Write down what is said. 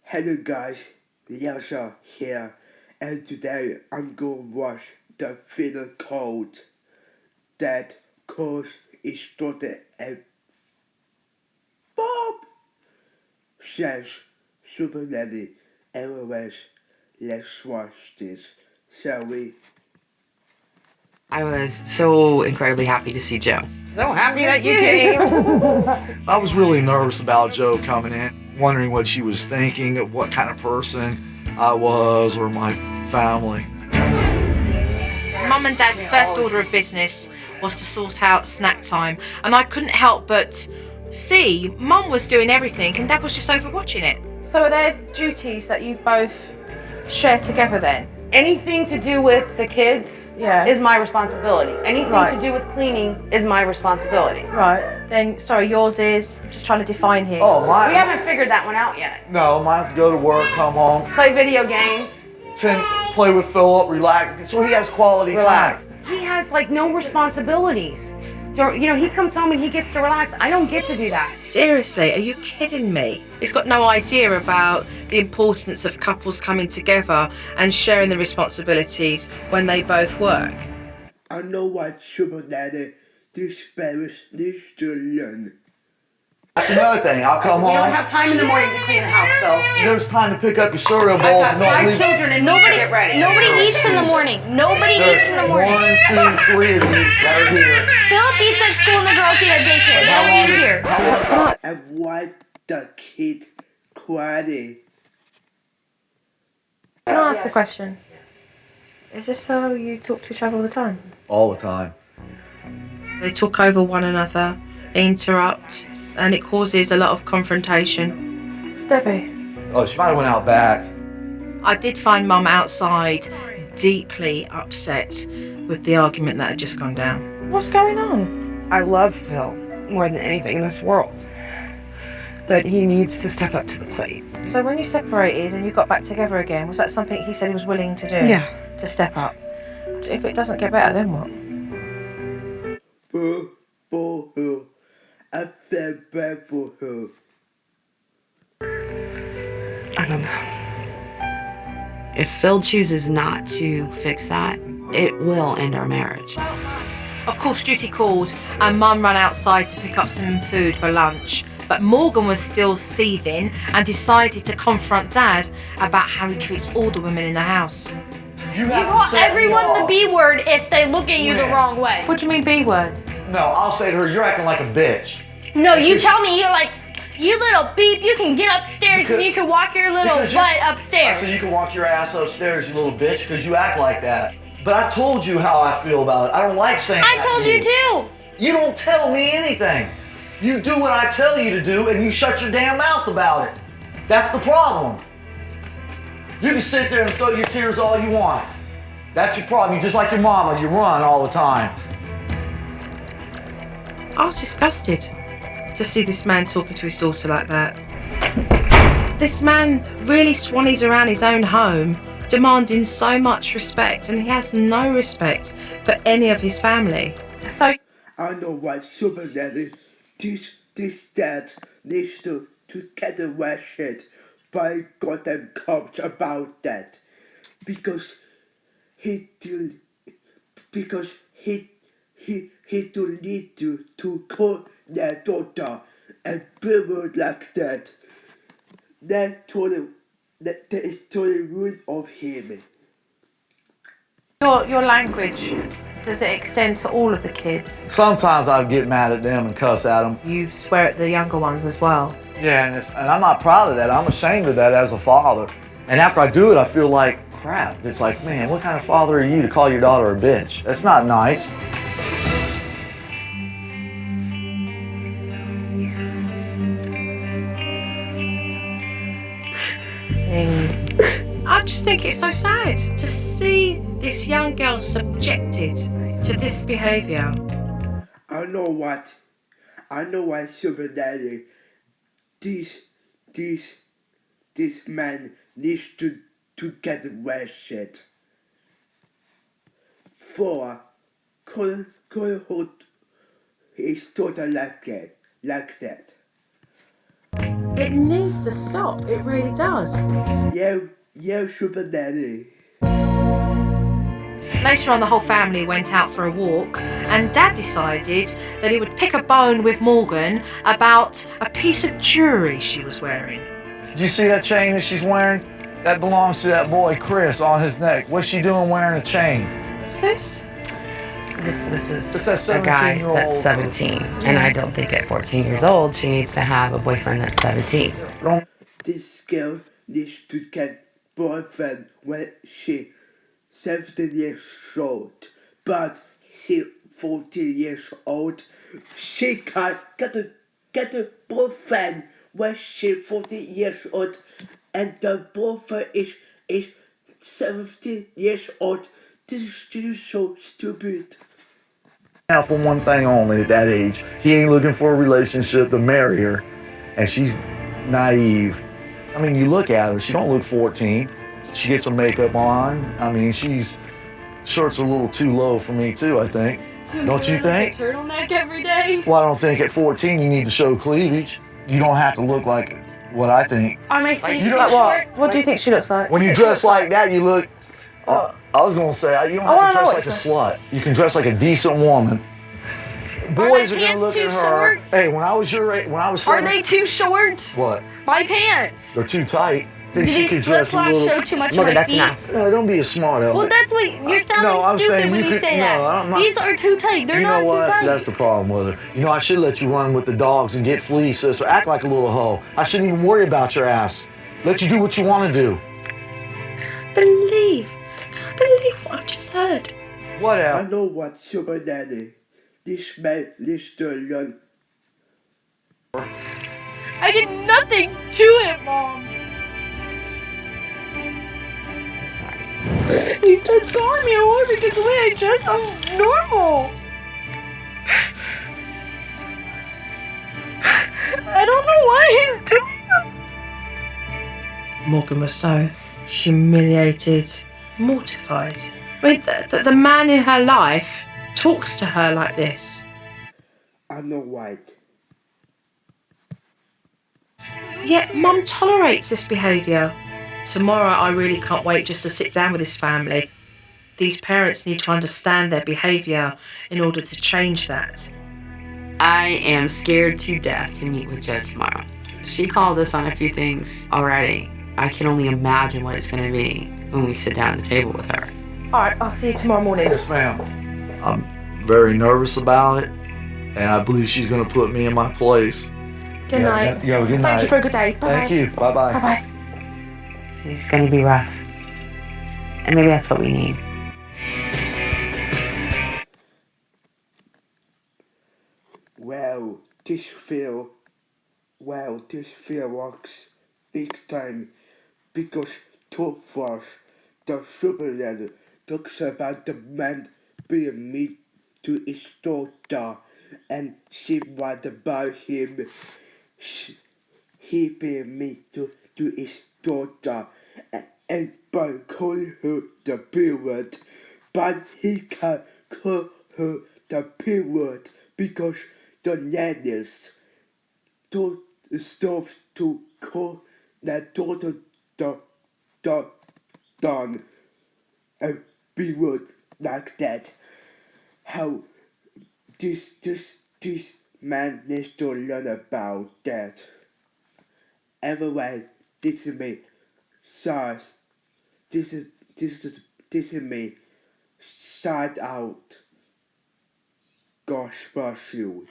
Hello guys, Yasha here, and today I'm gonna watch the film called That Course is Started and Bob says Super Nanny. Anyways, let's watch this, shall we? I was so incredibly happy to see Joe. So happy that you came. I was really nervous about Joe coming in, wondering what she was thinking, what kind of person I was or my family. Mum and Dad's first order of business was to sort out snack time, and I couldn't help but see Mum was doing everything and Dad was just overwatching it. So are there duties that you both share together then? Anything to do with the kids is my responsibility. Anything to do with cleaning is my responsibility. Right. Then, sorry, yours is, I'm just trying to define here. Oh, mine. We haven't figured that one out yet. No, mine's go to work, come home, Play video games. play with Philip, relax, so he has quality Relax. time. He has like no responsibilities. He comes home and he gets to relax. I don't get to do that. Seriously, are you kidding me? He's got no idea about the importance of couples coming together and sharing the responsibilities when they both work. I know what Super Nanny these parents need to learn. That's another thing, I'll come We home, don't have time in the morning to clean the house, Phil. there's time to pick up your cereal I've bowl. got 5 children and nobody get ready. Nobody eats in the morning. Nobody eats in the morning. 1, 2, 3 of these that are here. Philip eats at school and the girls eat at daycare. They don't eat here. And why the kid crying? Can I ask a question? Is this how you talk to each other all the time? All the time. They talk over one another, they interrupt, and it causes a lot of confrontation. Steffi. Oh, she might have went out back. I did find Mum outside deeply upset with the argument that had just gone down. What's going on? I love Phil more than anything in this world. But he needs to step up to the plate. So when you separated and you got back together again, was that something he said he was willing to do? Yeah. To step up? If it doesn't get better, then what? For her. I feel bad for her. I don't know. If Phil chooses not to fix that, it will end our marriage. Of course, duty called and Mum ran outside to pick up some food for lunch. But Morgan was still seething and decided to confront Dad about how he treats all the women in the house. You want everyone the B word if they look at you the wrong way. What do you mean B word? No, I'll say to her, you're acting like a bitch. No, you tell me, you're like, you little beep, you can get upstairs and you can walk your little Because butt I upstairs. said you can walk your ass upstairs, you little bitch, because you act like that. But I told you how I feel about it. I don't like saying I that told to you too. You don't tell me anything. You do what I tell you to do, and you shut your damn mouth about it. That's the problem. You can sit there and throw your tears all you want. That's your problem. You're just like your mama. You run all the time. I was disgusted to see this man talking to his daughter like that. This man really swannies around his own home, demanding so much respect, and he has no respect for any of his family. So I know what Super Nanny this dad needs to get away shit by goddamn cops about that. Because he do need to call their daughter and bring her like that. That is totally rude of him. your language, does it extend to all of the kids? Sometimes I get mad at them and cuss at them. You swear at the younger ones as well. Yeah, and I'm not proud of that. I'm ashamed of that as a father. And after I do it, I feel like crap. It's like, man, what kind of father are you to call your daughter a bitch? That's not nice. I just think it's so sad to see this young girl subjected to this behaviour. I know what Super Nanny this man needs to get away shit. For call his daughter like that. It needs to stop. It really does. Yeah, Super Daddy. Later on, the whole family went out for a walk, and Dad decided that he would pick a bone with Morgan about a piece of jewellery she was wearing. Did you see that chain that she's wearing? That belongs to that boy, Chris, on his neck. What's she doing wearing a chain? What's this? This is It's that a guy 17-year-old. that's 17. And I don't think at 14 years old she needs to have a boyfriend that's 17. This girl needs to get boyfriend when she 17 years old, but she 14 years old. She can't get a boyfriend when she 14 years old, and the boyfriend is 17 years old. This is so stupid. Now, for one thing only, at that age, he ain't looking for a relationship to marry her, and she's naive. I mean, you look at her, she don't look 14. She gets some makeup on. I mean, shirt's a little too low for me too, I think. Don't you think? Turtleneck every day. Well, I don't think at 14 you need to show cleavage. You don't have to look like what I think. Are my sleeves you too know short? What do you think she looks like? When you dress like that, you look. I was gonna say you don't have to dress like a slut. You can dress like a decent woman. Boys are gonna pants look too at her. short? Hey, when I was your age, when I was Are 17, they too short? what? My pants. They're too tight. Do Think she these could flip dress a flops little. show too much of Morgan, my that's feet? enough. No, don't be a smart aleck. Well, that's what you're sounding No, I'm stupid saying when you you could- say no, that. I'm not- These are too tight. They're You not know what? too tight. That's the problem with her. You know, I should let you run with the dogs and get flea, sister. Act like a little hoe. I shouldn't even worry about your ass. Let you do what you want to do. Can't believe what I've just heard. I Whatever. know what, Super Daddy. This man needs to learn. I did nothing to it, Mom. He starts calling me a whore because the way I dress, I'm normal. I don't know why he's doing that. Morgan was so humiliated, mortified. I mean, the man in her life talks to her like this. I know why. Yet Mum tolerates this behaviour. Tomorrow I really can't wait just to sit down with this family. These parents need to understand their behaviour in order to change that. I am scared to death to meet with Jo tomorrow. She called us on a few things already. I can only imagine what it's going to be when we sit down at the table with her. Alright, I'll see you tomorrow morning. Yes, ma'am. I'm very nervous about it, and I believe she's going to put me in my place. Good night. You have a good night. Thank you for a good day. Bye. Thank you. Bye-bye. Bye-bye. She's going to be rough. And maybe that's what we need. Well, this film works big time because too fast the Superman talks about the man being mean to his daughter and she what about him. He being mean to his daughter and by calling her the P word, but he can't call her the P word because the ladies don't stop to call their daughter the done a P word like that. How this man needs to learn about that. Anyway, this is me. Size. This is me. Shout out. God bless you.